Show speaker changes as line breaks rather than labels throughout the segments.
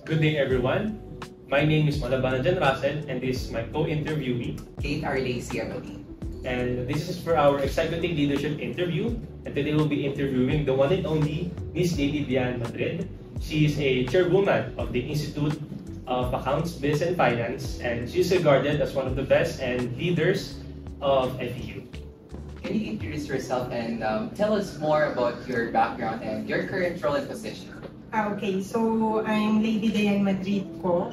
Good day, everyone. My name is Malabanajan Russell, and this is my co-interviewee,
Kate Arlacey Emily.
and this is for our executive leadership interview. And today we'll be interviewing the one and only Miss Lady Diane Madrid. She is a chairwoman of the Institute of Accounts, Business and Finance, and she's regarded as one of the best and leaders of FEU.
Can you introduce yourself and tell us more about your background and your current role and position?
Okay, so I'm Lady Diane Madrid ko.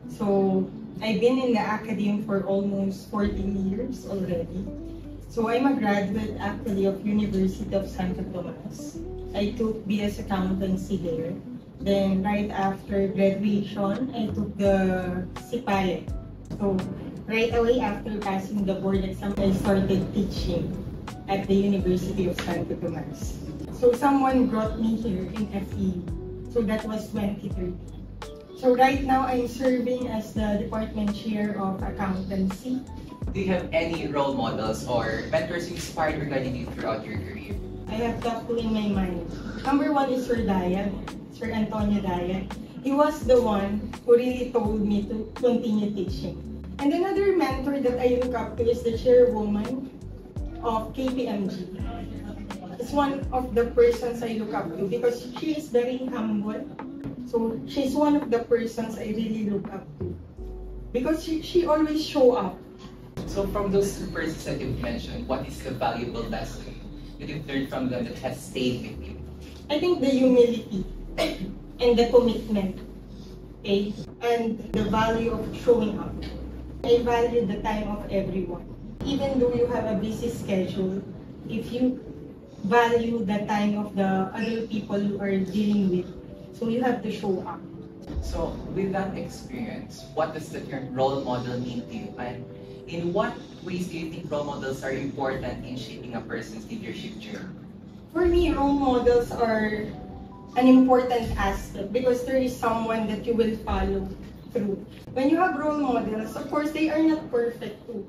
So I've been in the academy for almost 14 years already. So I'm a graduate actually of University of Santo Tomas. I took BS Accountancy there. Then right after graduation, I took the CPALE. So right away after passing the board exam, I started teaching at the University of Santo Tomas. So someone brought me here in FEU. So that was 2013. So right now, I'm serving as the Department Chair of Accountancy.
Do you have any role models or mentors who inspired regarding you throughout your career?
I have top two in my mind. Number one is Sir Dayan, Sir Antonio Dayan. He was the one who really told me to continue teaching. And another mentor that I look up to is the chairwoman of KPMG. It's one of the persons I look up to because she is very humble. So she's one of the persons I really look up to because she always show up.
So from those two persons that you've mentioned, what is the valuable lesson that you've learned from them that has stayed with you?
I think the humility and the commitment, okay, and the value of showing up. I value the time of everyone. Even though you have a busy schedule, if you value the time of the other people you are dealing with, so you have to show up.
So with that experience, what does the term role model mean to you? And in what ways do you think role models are important in shaping a person's leadership journey?
For me, role models are an important aspect because there is someone that you will follow through. When you have role models, of course, they are not perfect too.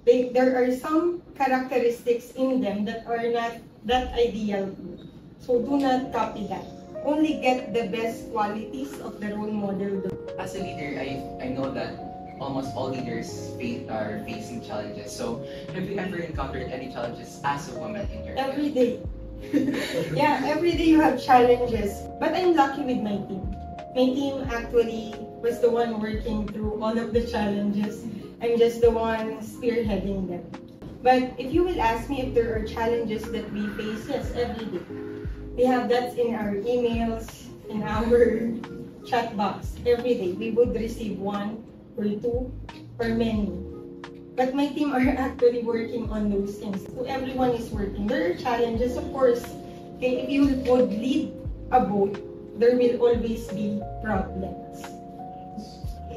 There are some characteristics in them that are not that ideal too. So do not copy that. Only get the best qualities of the role model.
As a leader, I know that almost all leaders are facing challenges. So have you ever encountered any challenges as a woman in your life?
Every day. Yeah, every day you have challenges. But I'm lucky with my team. My team actually was the one working through all of the challenges. I'm just the one spearheading them. But if you will ask me if there are challenges that we face, yes, every day. We have that in our emails, in our chat box. Every day, we would receive one or two or many. But my team are actually working on those things. So everyone is working. There are challenges, of course. Okay, if you would lead a boat, there will always be problems.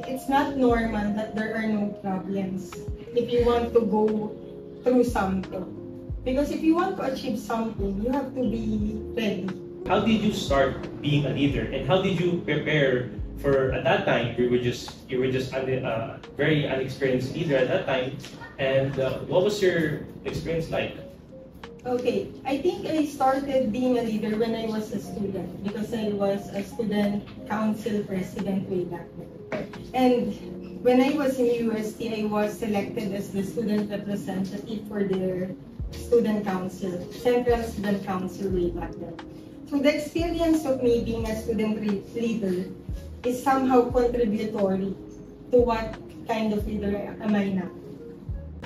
It's not normal that there are no problems if you want to go through something. Because if you want to achieve something, you have to be ready.
How did you start being a leader, and how did you prepare for? At that time, you were just a very unexperienced leader at that time, and what was your experience like?
Okay, I think I started being a leader when I was a student because I was a student council president way back then. And when I was in UST, I was selected as the student representative for their student council, Central Student Council way back then. So the experience of me being a student leader is somehow contributory to what kind of leader am I now.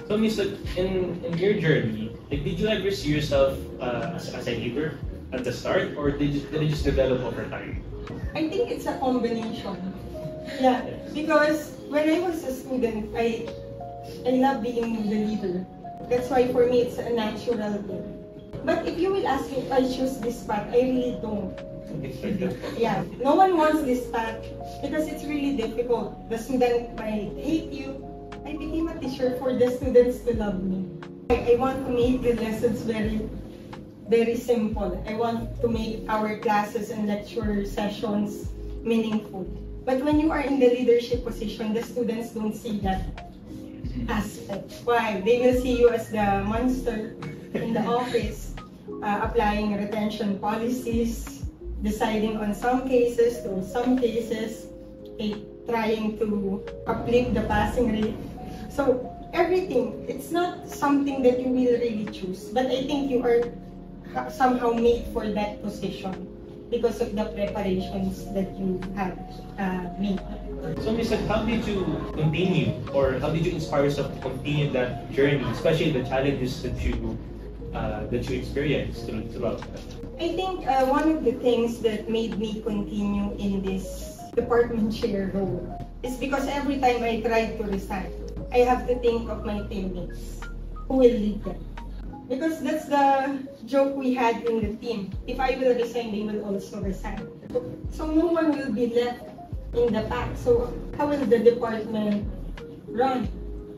So, Miss, in your journey, did you ever see yourself as a leader at the start, or did it just develop over time?
I think it's a combination. Yeah, because when I was a student, I love being the leader. That's why for me it's a natural thing. But if you will ask me if I choose this path, I really don't. Yeah, no one wants this path because it's really difficult. The student might hate you. I became a teacher for the students to love me. I want to make the lessons very, very simple. I want to make our classes and lecture sessions meaningful. But when you are in the leadership position, the students don't see that aspect. Why? They will see you as the monster in the office, applying retention policies, deciding on some cases to some cases, trying to uplift the passing rate. So everything, it's not something that you will really choose, but I think you are somehow made for that position because of the preparations that you have made.
So, Miss, how did you continue, or how did you inspire yourself to continue that journey, especially the challenges that you experienced throughout that?
I think one of the things that made me continue in this department chair role is because every time I tried to resign, I have to think of my teammates who will lead them. Because that's the joke we had in the team. If I will resign, they will also resign. So no one will be left in the pack. So how will the department run?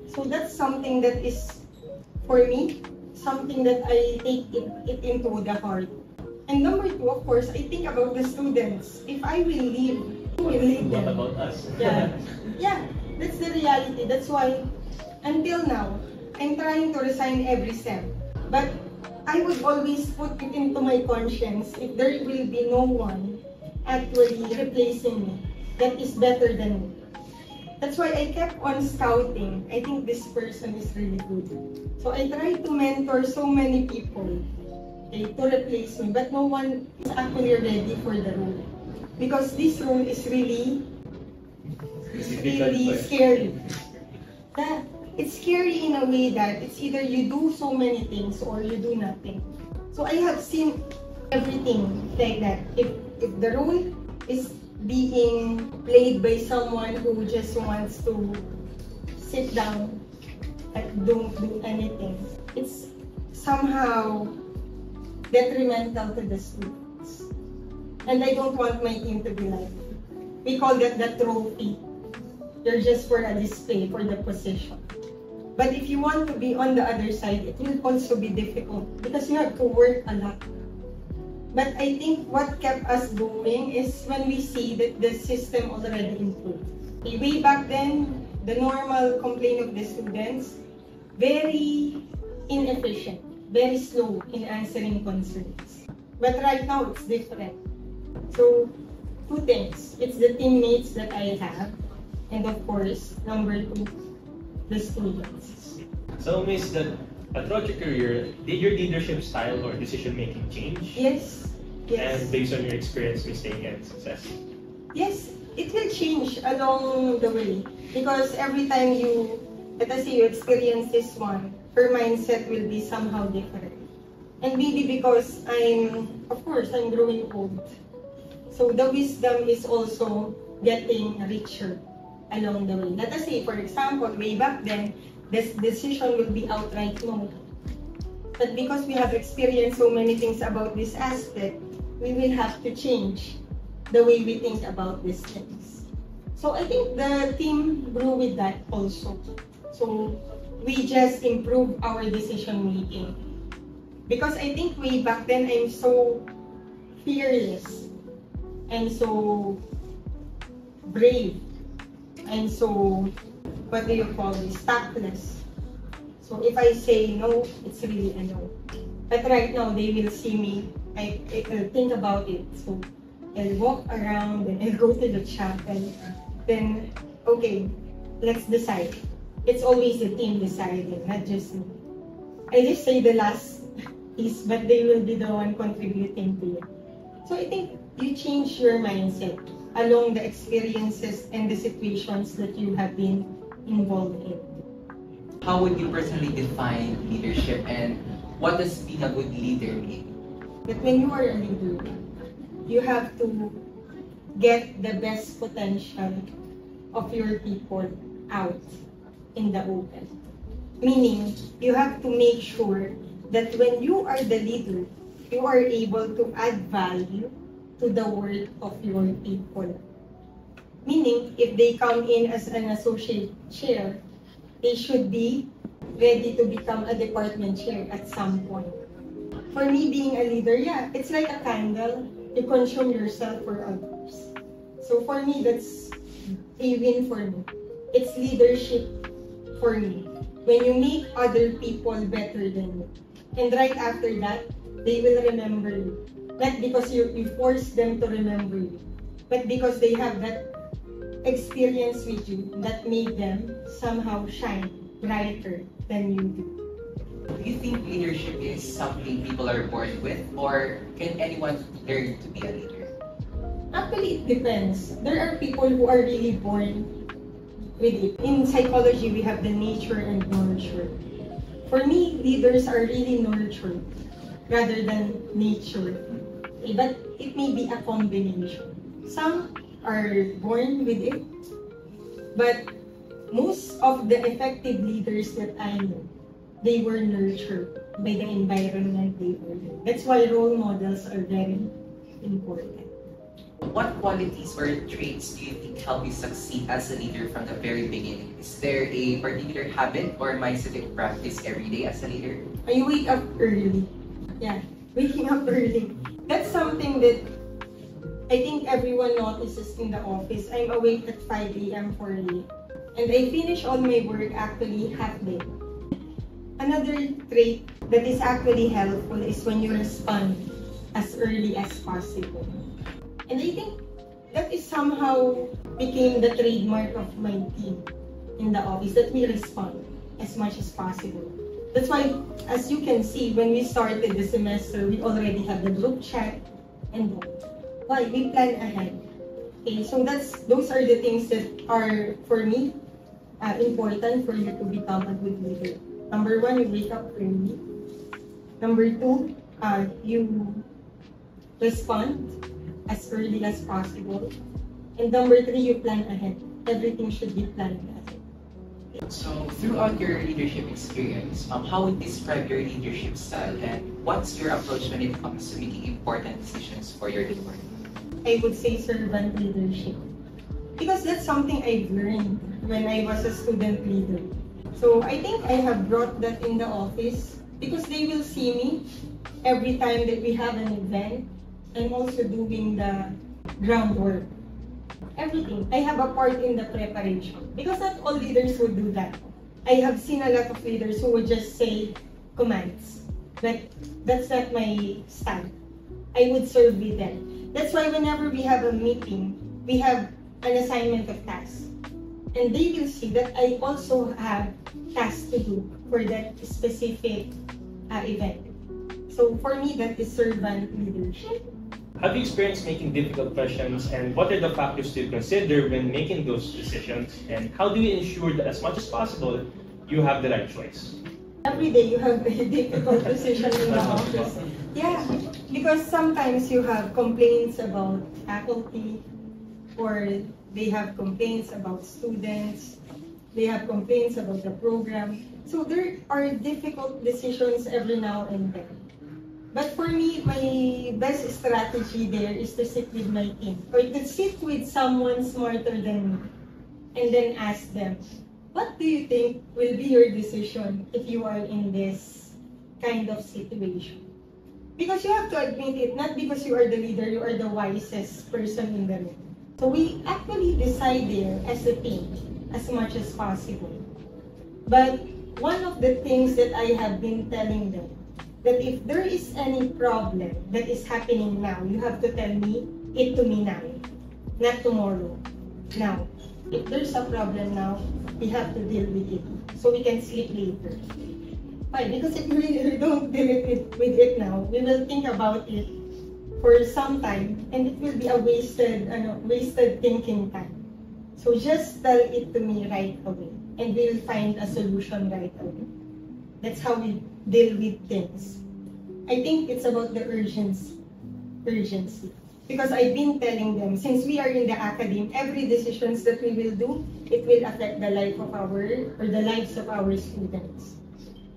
So that's something that is, for me, something that I take it into the heart. And number two, of course, I think about the students. If I will leave, who will lead them?
What about us?
Yeah, that's the reality. That's why, until now, I'm trying to resign every sem. But I would always put it into my conscience if there will be no one actually replacing me that is better than me. That's why I kept on scouting. I think this person is really good. So I tried to mentor so many people to replace me, but no one is actually ready for the role. Because this role is really scary. It's scary in a way that it's either you do so many things or you do nothing. So I have seen everything like that. If the role is being played by someone who just wants to sit down and don't do anything, it's somehow detrimental to the students. And I don't want my team to be like that. We call that the trophy. They're just for a display, for the position. But if you want to be on the other side, it will also be difficult because you have to work a lot. But I think what kept us going is when we see that the system already improved. Way back then, the normal complaint of the students, very inefficient, very slow in answering concerns. But right now, it's different. So, two things. It's the teammates that I have, and of course, number two, the students.
So, Miss, throughout your career, did your leadership style or decision-making change?
Yes.
And based on your experience, mistake, and success?
Yes, it will change along the way. Because every time you, let us say you experience this one, her mindset will be somehow different. And maybe because of course, I'm growing old. So the wisdom is also getting richer along the way. Let us say, for example, way back then, this decision will be outright no. But because we have experienced so many things about this aspect, we will have to change the way we think about these things. So I think the team grew with that also. So we just improved our decision making. Because I think way back then, I'm so fearless and so brave and so, what do you call this, tactless. So if I say no, it's really a no. But right now, they will see me, I'll think about it. So I'll walk around and I'll go to the chapel. Then, okay, let's decide. It's always the team deciding, not just me. I just say the last piece, but they will be the one contributing to it. So I think you change your mindset along the experiences and the situations that you have been involved in.
How would you personally define leadership, and what does being a good leader mean?
But when you are a leader, you have to get the best potential of your people out in the open. Meaning, you have to make sure that when you are the leader, you are able to add value to the work of your people. Meaning, if they come in as an associate chair, they should be ready to become a department chair at some point. For me, being a leader, yeah, it's like a candle. You consume yourself for others. So for me, that's a win for me. It's leadership for me. When you make other people better than you. And right after that, they will remember you. Not because you force them to remember you, but because they have that experience with you that made them somehow shine brighter than you do?
Do you think leadership is something people are born with, or can anyone learn to be a leader?
Actually, it depends. There are people who are really born with it. In psychology, we have the nature and nurture. For me, leaders are really nurtured rather than nature. But it may be a combination. Some are born with it, but most of the effective leaders that I know, they were nurtured by the environment they were in. That's why role models are very important.
What qualities or traits do you think help you succeed as a leader from the very beginning? Is there a particular habit or mindset you practice every day as a leader?
I wake up early. Yeah, waking up early. That's something that I think everyone notices in the office. I'm awake at 5 a.m. for a day. And I finish all my work actually half day. Another trait that is actually helpful is when you respond as early as possible. And I think that is somehow became the trademark of my team in the office, that we respond as much as possible. That's why, as you can see, when we started the semester, we already have the group chat and why we plan ahead. Okay, so those are the things that are, for me, important for you to become a good leader. Number one, you wake up early. Number two, you respond as early as possible. And number three, you plan ahead. Everything should be planned ahead.
So, throughout your leadership experience, how would you describe your leadership style, and what's your approach when it comes to making important decisions for your department?
I would say servant leadership. Because that's something I've learned when I was a student leader. So I think I have brought that in the office because they will see me every time that we have an event. I'm also doing the groundwork. Everything. I have a part in the preparation. Because not all leaders would do that. I have seen a lot of leaders who would just say commands. But that's not my style. I would serve with them. That's why whenever we have a meeting, we have an assignment of tasks. And they will see that I also have tasks to do for that specific event. So for me, that is servant leadership.
Have you experienced making difficult questions, and what are the factors to consider when making those decisions? And how do you ensure that as much as possible, you have the right choice?
Every day you have a difficult decision in the office. Yeah, because sometimes you have complaints about faculty, or they have complaints about students, they have complaints about the program. So there are difficult decisions every now and then. But for me, my best strategy there is to sit with my team, or to sit with someone smarter than me, and then ask them, what do you think will be your decision if you are in this kind of situation? Because you have to admit it, not because you are the leader, you are the wisest person in the room. So we actually decide there as a team as much as possible. But one of the things that I have been telling them, that if there is any problem that is happening now, you have to tell it to me now, not tomorrow, now. If there's a problem now, we have to deal with it so we can sleep later. Why? Because if we don't deal with it now, we will think about it for some time and it will be a wasted thinking time. So just tell it to me right away and we'll find a solution right away. That's how we deal with things. I think it's about the urgency. Because I've been telling them, since we are in the academy, every decisions that we will do, it will affect the life of the lives of our students.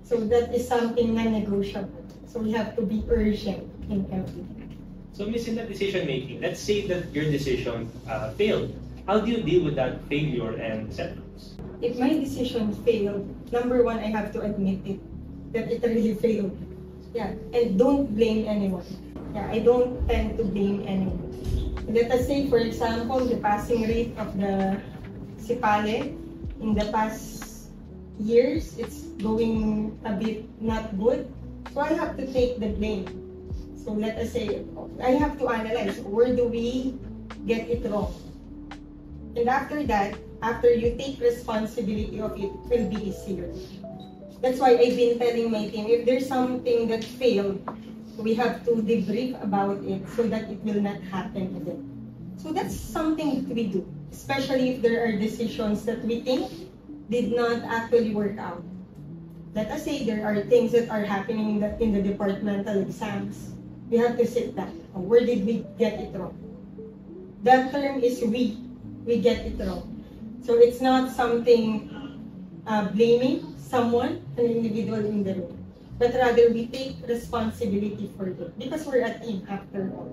So that is something non-negotiable. So we have to be urgent in everything.
So Miss, in that decision making, let's say that your decision failed. How do you deal with that failure and setbacks?
If my decision failed, number one, I have to admit it, that it really failed. Yeah, and don't blame anyone. Yeah, I don't tend to blame anyone. Let us say, for example, the passing rate of the SIPALE in the past years, it's going a bit not good. So I have to take the blame. So let us say, I have to analyze, where do we get it wrong? And after that, after you take responsibility of it, it will be easier. That's why I've been telling my team, if there's something that failed, we have to debrief about it so that it will not happen again. So that's something that we do, especially if there are decisions that we think did not actually work out. Let us say there are things that are happening in the departmental exams. We have to sit down. Where did we get it wrong? The term is we get it wrong. So it's not something blaming someone, an individual in the room, but rather we take responsibility for it because we're a team after all.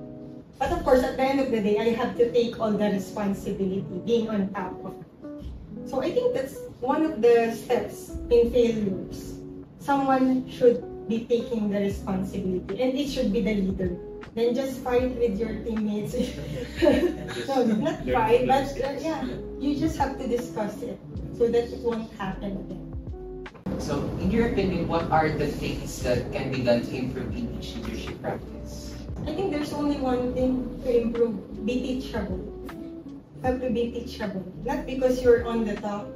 But of course, at the end of the day, I have to take all the responsibility, being on top of it. So I think that's one of the steps in failures. Someone should be taking the responsibility, and it should be the leader. Then just fight with your teammates. No, not fight, but yeah, you just have to discuss it so that it won't happen again.
So, in your opinion, what are the things that can be done to improve English leadership practice?
I think there's only one thing to improve: be teachable. Have to be teachable. Not because you're on the top,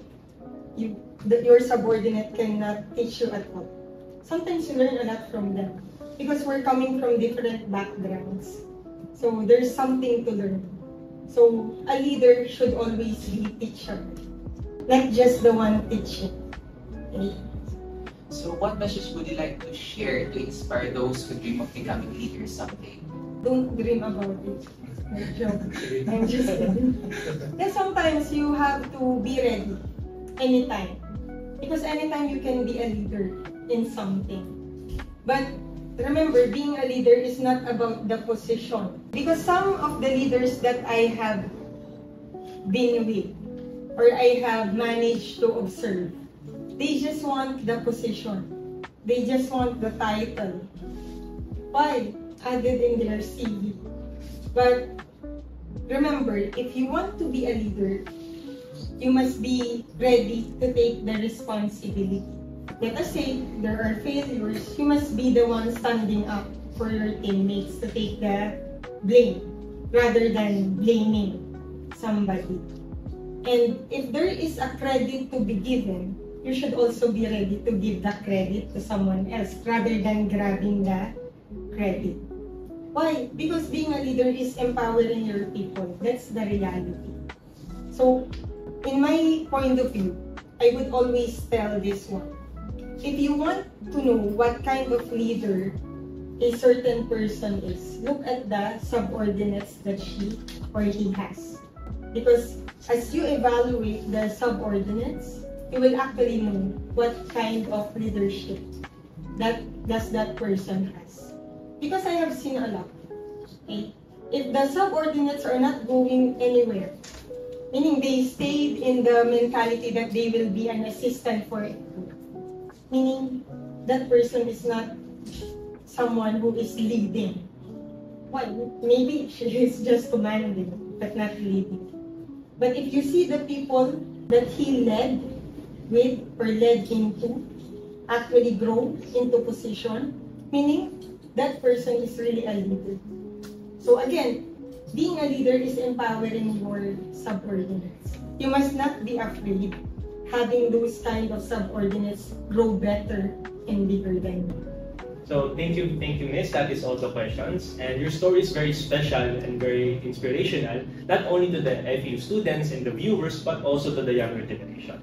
your subordinate cannot teach you at all. Sometimes you learn a lot from them because we're coming from different backgrounds. So there's something to learn. So a leader should always be teachable, not just the one teaching. Okay?
So what message would you like to share to inspire those who dream of becoming leaders someday?
Don't dream about it. No joke. I'm just kidding. Because sometimes you have to be ready anytime. Because anytime you can be a leader in something. But remember, being a leader is not about the position. Because some of the leaders that I have been with, or I have managed to observe, they just want the position. They just want the title. Why? Added in their CV. But remember, if you want to be a leader, you must be ready to take the responsibility. Let us say there are failures, you must be the one standing up for your teammates to take the blame rather than blaming somebody. And if there is a credit to be given, you should also be ready to give the credit to someone else rather than grabbing the credit. Why? Because being a leader is empowering your people. That's the reality. So, in my point of view, I would always tell this one. If you want to know what kind of leader a certain person is, look at the subordinates that she or he has. Because as you evaluate the subordinates, you will actually know what kind of leadership that person has. Because I have seen a lot. Okay? If the subordinates are not going anywhere, meaning they stayed in the mentality that they will be an assistant for it, meaning that person is not someone who is leading. Well, maybe she is just commanding, but not leading. But if you see the people that he led with or led into actually grow into position, meaning that person is really a leader. So again, being a leader is empowering your subordinates. You must not be afraid having those kind of subordinates grow better and bigger than you.
So thank you, Miss. That is all the questions. And your story is very special and very inspirational, not only to the FEU students and the viewers, but also to the younger generation.